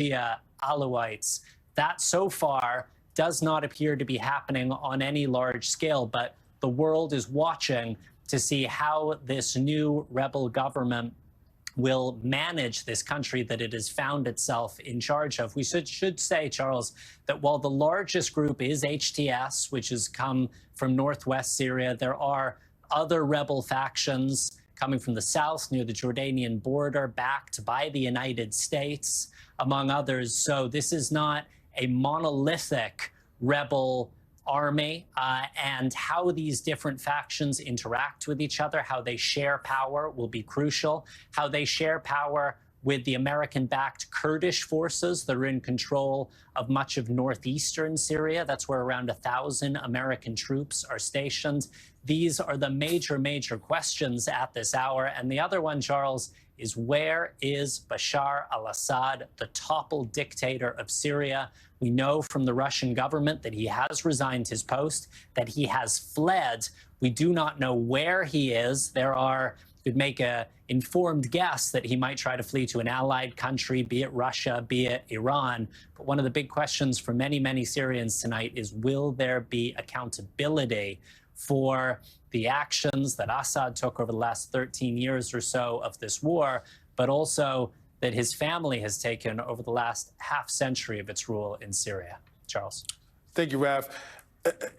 Shia Alawites. That so far does not appear to be happening on any large scale, but the world is watching to see how this new rebel government will manage this country that it has found itself in charge of. We should say, Charles, that while the largest group is HTS, which has come from northwest Syria, there are other rebel factions coming from the south near the Jordanian border, backed by the United States, among others. So this is not a monolithic rebel army, and how these different factions interact with each other, how they share power will be crucial. How they share power with the American-backed Kurdish forces that are in control of much of northeastern Syria. That's where around 1,000 American troops are stationed. These are the major questions at this hour. And the other one, Charles, is where is Bashar al-Assad, the toppled dictator of Syria? We know from the Russian government that he has resigned his post, that he has fled. We do not know where he is. Could make an informed guess that he might try to flee to an allied country, be it Russia, be it Iran. But one of the big questions for many Syrians tonight is, will there be accountability for the actions that Assad took over the last 13 years or so of this war, but also that his family has taken over the last half century of its rule in Syria? Charles. Thank you, Raf.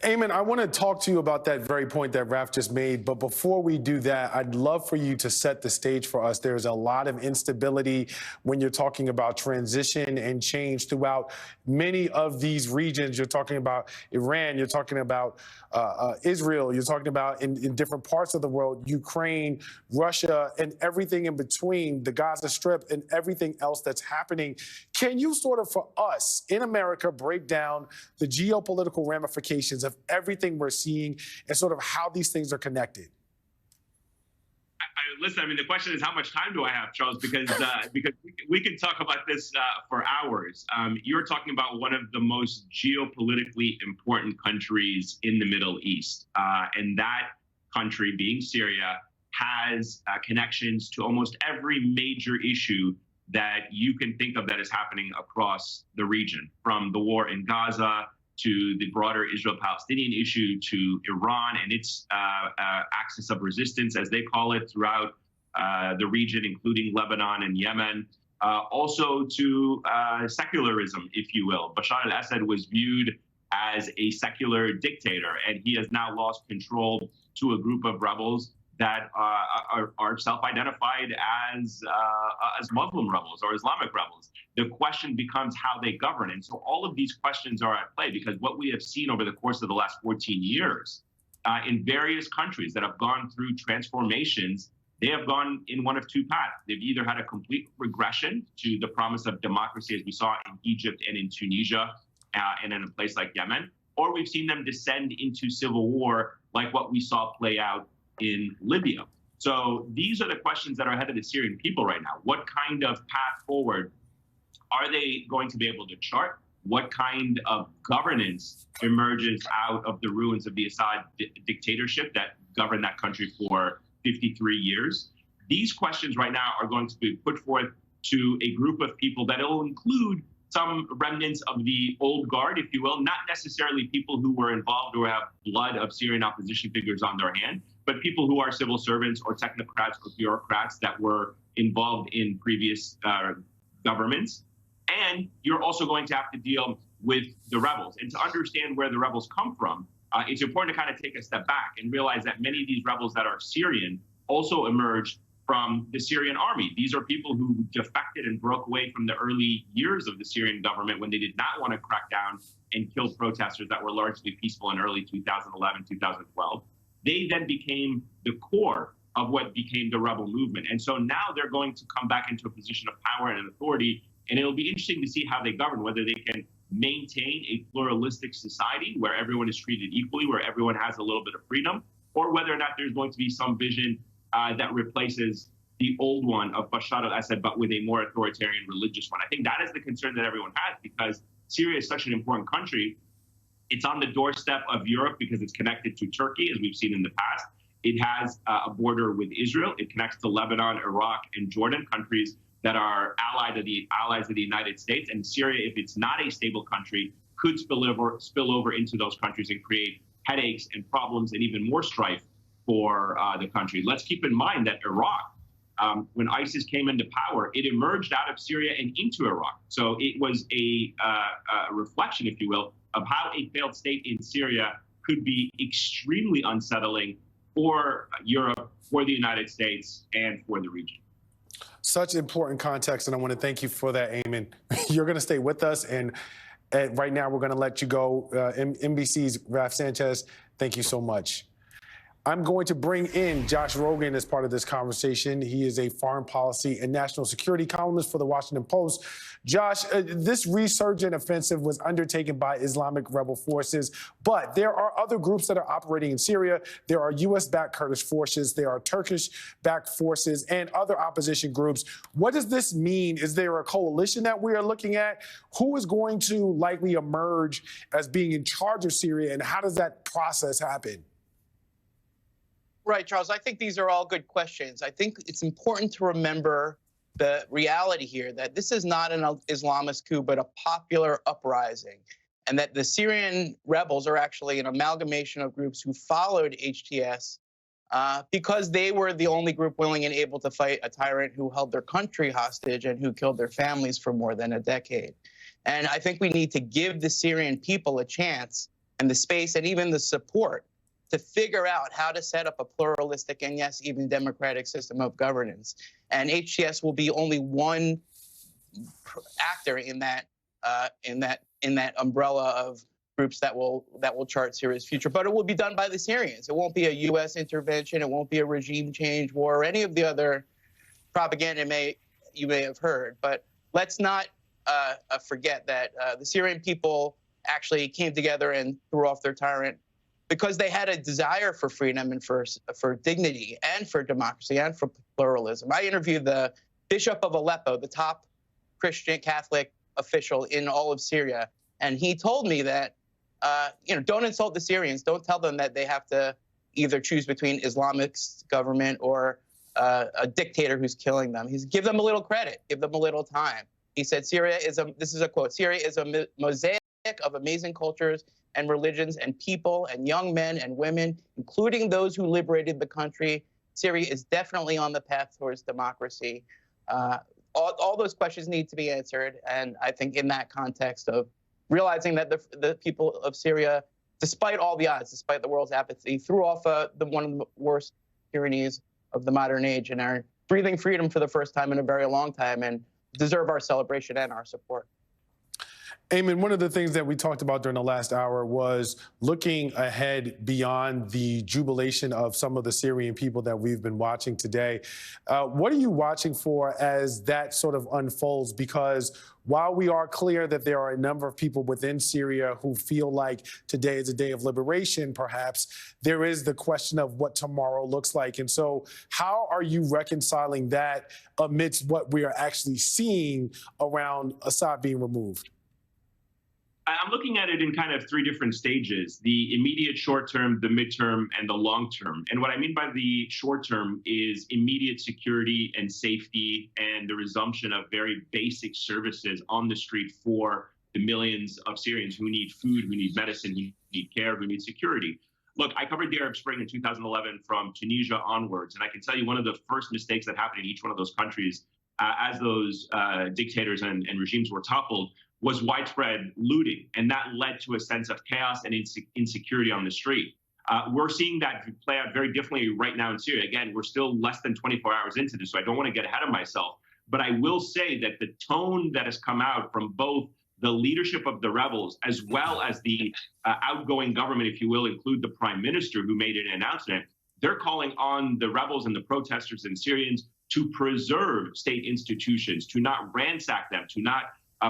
Ayman, I want to talk to you about that very point that Raf just made. But before we do that, I'd love for you to set the stage for us. There's a lot of instability when you're talking about transition and change throughout many of these regions. You're talking about Iran, you're talking about Israel, you're talking about in different parts of the world, Ukraine, Russia, and everything in between, the Gaza Strip and everything else that's happening. Can you sort of, for us in America, break down the geopolitical ramifications of everything we're seeing and sort of how these things are connected? Listen, I mean, the question is, how much time do I have, Charles? Because we can talk about this for hours. You're talking about one of the most geopolitically important countries in the Middle East. And that country, being Syria, has connections to almost every major issue that you can think of that is happening across the region, from the war in Gaza to the broader Israel-Palestinian issue, to Iran and its axis of resistance, as they call it, throughout the region, including Lebanon and Yemen. Also to secularism, if you will. Bashar al-Assad was viewed as a secular dictator, and he has now lost control to a group of rebels that are self-identified as Muslim rebels or Islamic rebels. The question becomes how they govern. And so all of these questions are at play, because what we have seen over the course of the last 14 years in various countries that have gone through transformations, they have gone in one of two paths. They've either had a complete regression to the promise of democracy, as we saw in Egypt and in Tunisia and in a place like Yemen, or we've seen them descend into civil war like what we saw play out in Libya. So these are the questions that are ahead of the Syrian people right now. What kind of path forward are they going to be able to chart? What kind of governance emerges out of the ruins of the Assad dictatorship that governed that country for 53 years? These questions right now are going to be put forth to a group of people that will include some remnants of the old guard, if you will, not necessarily people who were involved or have blood of Syrian opposition figures on their hand, but people who are civil servants or technocrats or bureaucrats that were involved in previous governments. And you're also going to have to deal with the rebels. And to understand where the rebels come from, it's important to kind of take a step back and realize that many of these rebels that are Syrian also emerged from the Syrian army. These are people who defected and broke away from the early years of the Syrian government when they did not want to crack down and kill protesters that were largely peaceful in early 2011, 2012. They then became the core of what became the rebel movement. And so now they're going to come back into a position of power and authority. And it'll be interesting to see how they govern, whether they can maintain a pluralistic society where everyone is treated equally, where everyone has a little bit of freedom, or whether or not there's going to be some vision that replaces the old one of Bashar al-Assad, but with a more authoritarian religious one. I think that is the concern that everyone has, because Syria is such an important country. It's on the doorstep of Europe because it's connected to Turkey, as we've seen in the past. It has a border with Israel. It connects to Lebanon, Iraq, and Jordan, countries that are allies of the United States. And Syria, if it's not a stable country, could spill over into those countries and create headaches and problems and even more strife for the country. Let's keep in mind that Iraq, when ISIS came into power, it emerged out of Syria and into Iraq. So it was a reflection, if you will, of how a failed state in Syria could be extremely unsettling for Europe, for the United States, and for the region. Such important context, and I want to thank you for that, Eamon. You're going to stay with us, and right now we're going to let you go. NBC's Raf Sanchez, thank you so much. I'm going to bring in Josh Rogin as part of this conversation. He is a foreign policy and national security columnist for the Washington Post. Josh, this resurgent offensive was undertaken by Islamic rebel forces, but there are other groups that are operating in Syria. There are U.S.-backed Kurdish forces, there are Turkish-backed forces, and other opposition groups. What does this mean? Is there a coalition that we are looking at? Who is going to likely emerge as being in charge of Syria, and how does that process happen? Right, Charles. I think these are all good questions. I think it's important to remember the reality here that this is not an Islamist coup, but a popular uprising, and that the Syrian rebels are actually an amalgamation of groups who followed HTS because they were the only group willing and able to fight a tyrant who held their country hostage and who killed their families for more than a decade. And I think we need to give the Syrian people a chance and the space and even the support to figure out how to set up a pluralistic and, yes, even democratic system of governance. And HTS will be only one actor in that umbrella of groups that will chart Syria's future. But it will be done by the Syrians. It won't be a U.S. intervention. It won't be a regime change war or any of the other propaganda you may have heard. But let's not forget that the Syrian people actually came together and threw off their tyrant because they had a desire for freedom and for dignity and for democracy and for pluralism. I interviewed the Bishop of Aleppo, the top Christian Catholic official in all of Syria, and he told me that, don't insult the Syrians. Don't tell them that they have to either choose between Islamist government or a dictator who's killing them. Give them a little credit. Give them a little time. He said, this is a quote, Syria is a mosaic of amazing cultures and religions and people and young men and women, including those who liberated the country. Syria is definitely on the path towards democracy. All those questions need to be answered. And I think in that context of realizing that the people of Syria, despite all the odds, despite the world's apathy, threw off one of the worst tyrannies of the modern age and are breathing freedom for the first time in a very long time and deserve our celebration and our support. Eamon, one of the things that we talked about during the last hour was looking ahead beyond the jubilation of some of the Syrian people that we've been watching today. What are you watching for as that sort of unfolds? Because while we are clear that there are a number of people within Syria who feel like today is a day of liberation, perhaps, there is the question of what tomorrow looks like. And so how are you reconciling that amidst what we are actually seeing around Assad being removed? I'm looking at it in kind of three different stages: the immediate short term, the midterm, and the long term. And what I mean by the short term is immediate security and safety and the resumption of very basic services on the street for the millions of Syrians who need food, who need medicine, who need care, who need security. Look, I covered the Arab Spring in 2011 from Tunisia onwards, and I can tell you one of the first mistakes that happened in each one of those countries as those dictators and regimes were toppled was widespread looting, and that led to a sense of chaos and insecurity on the street. We're seeing that play out very differently right now in Syria. Again, we're still less than 24 hours into this, so I don't want to get ahead of myself. But I will say that the tone that has come out from both the leadership of the rebels as well as the outgoing government, if you will, include the prime minister who made an announcement, they're calling on the rebels and the protesters and Syrians to preserve state institutions, to not ransack them, to not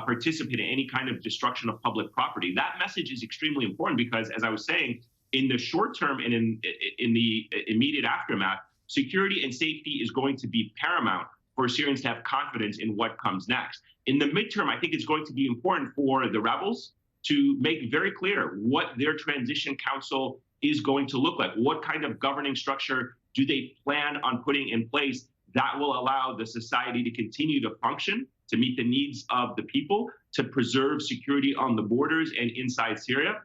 participate in any kind of destruction of public property. That message is extremely important because, as I was saying, in the short term and in the immediate aftermath, security and safety is going to be paramount for Syrians to have confidence in what comes next. In the midterm, I think it's going to be important for the rebels to make very clear what their transition council is going to look like. What kind of governing structure do they plan on putting in place that will allow the society to continue to function, to meet the needs of the people, to preserve security on the borders and inside Syria.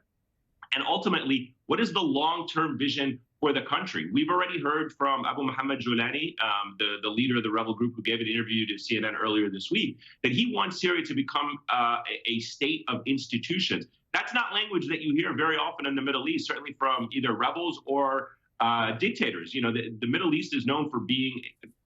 And ultimately, what is the long-term vision for the country? We've already heard from Abu Muhammad Jolani, the leader of the rebel group who gave an interview to CNN earlier this week, that he wants Syria to become a state of institutions. That's not language that you hear very often in the Middle East, certainly from either rebels or dictators. You know, the Middle East is known for being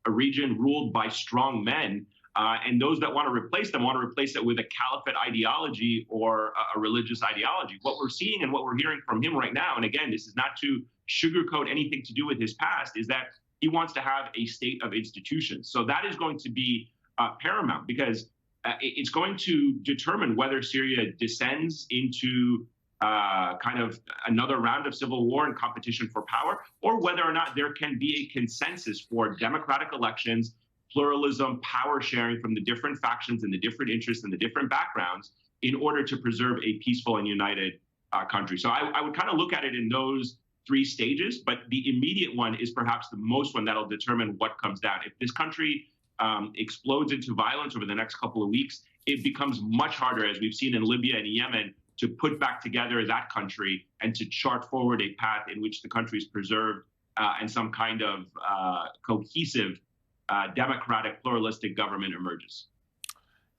a region ruled by strong men. And those that want to replace them want to replace it with a caliphate ideology or a religious ideology. What we're seeing and what we're hearing from him right now, and again, this is not to sugarcoat anything to do with his past, is that he wants to have a state of institutions. So that is going to be paramount, because it's going to determine whether Syria descends into kind of another round of civil war and competition for power, or whether or not there can be a consensus for democratic elections, pluralism, power sharing from the different factions and the different interests and the different backgrounds in order to preserve a peaceful and united country. So I would kind of look at it in those three stages, but the immediate one is perhaps the most one that'll determine what comes down. If this country explodes into violence over the next couple of weeks, it becomes much harder, as we've seen in Libya and Yemen, to put back together that country and to chart forward a path in which the country is preserved and some kind of cohesive democratic, pluralistic government emerges.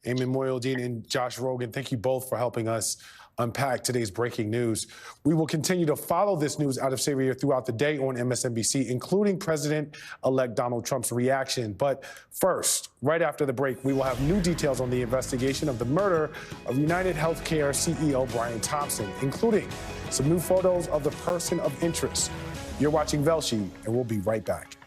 Ayman Mohyeldin and Josh Rogan, thank you both for helping us unpack today's breaking news. We will continue to follow this news out of Syria throughout the day on MSNBC, including President-elect Donald Trump's reaction. But first, right after the break, we will have new details on the investigation of the murder of United Healthcare CEO Brian Thompson, including some new photos of the person of interest. You're watching Velshi, and we'll be right back.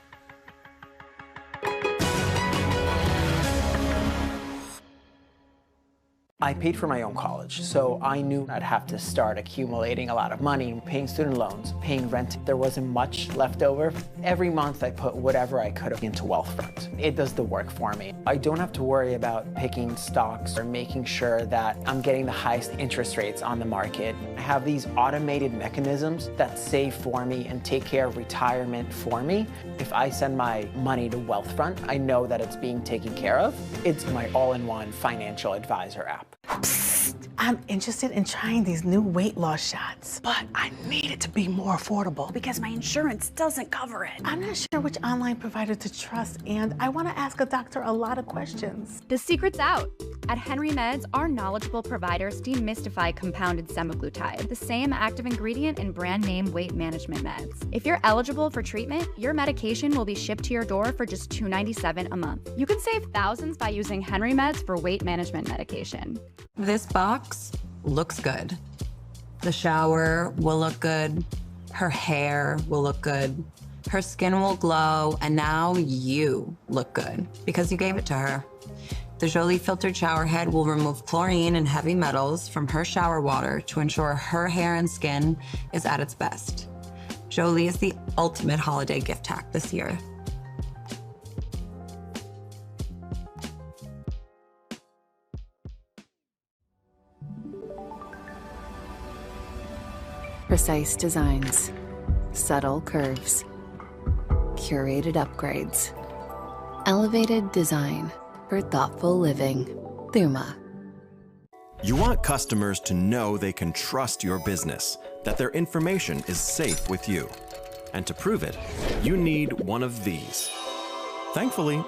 I paid for my own college, so I knew I'd have to start accumulating a lot of money, paying student loans, paying rent. There wasn't much left over. Every month I put whatever I could into Wealthfront. It does the work for me. I don't have to worry about picking stocks or making sure that I'm getting the highest interest rates on the market. I have these automated mechanisms that save for me and take care of retirement for me. If I send my money to Wealthfront, I know that it's being taken care of. It's my all-in-one financial advisor app. Psst, I'm interested in trying these new weight loss shots, but I need it to be more affordable because my insurance doesn't cover it. I'm not sure which online provider to trust, and I want to ask a doctor a lot of questions. The secret's out. At Henry Meds, our knowledgeable providers demystify compounded semaglutide, the same active ingredient in brand name weight management meds. If you're eligible for treatment, your medication will be shipped to your door for just $297 a month. You can save thousands by using Henry Meds for weight management medication. This box looks good. The shower will look good. Her hair will look good. Her skin will glow, and now you look good because you gave it to her. The Jolie filtered shower head will remove chlorine and heavy metals from her shower water to ensure her hair and skin is at its best. Jolie is the ultimate holiday gift hack this year. Precise designs, subtle curves, curated upgrades, elevated design for thoughtful living. Thuma. You want customers to know they can trust your business, that their information is safe with you. And to prove it, you need one of these. Thankfully,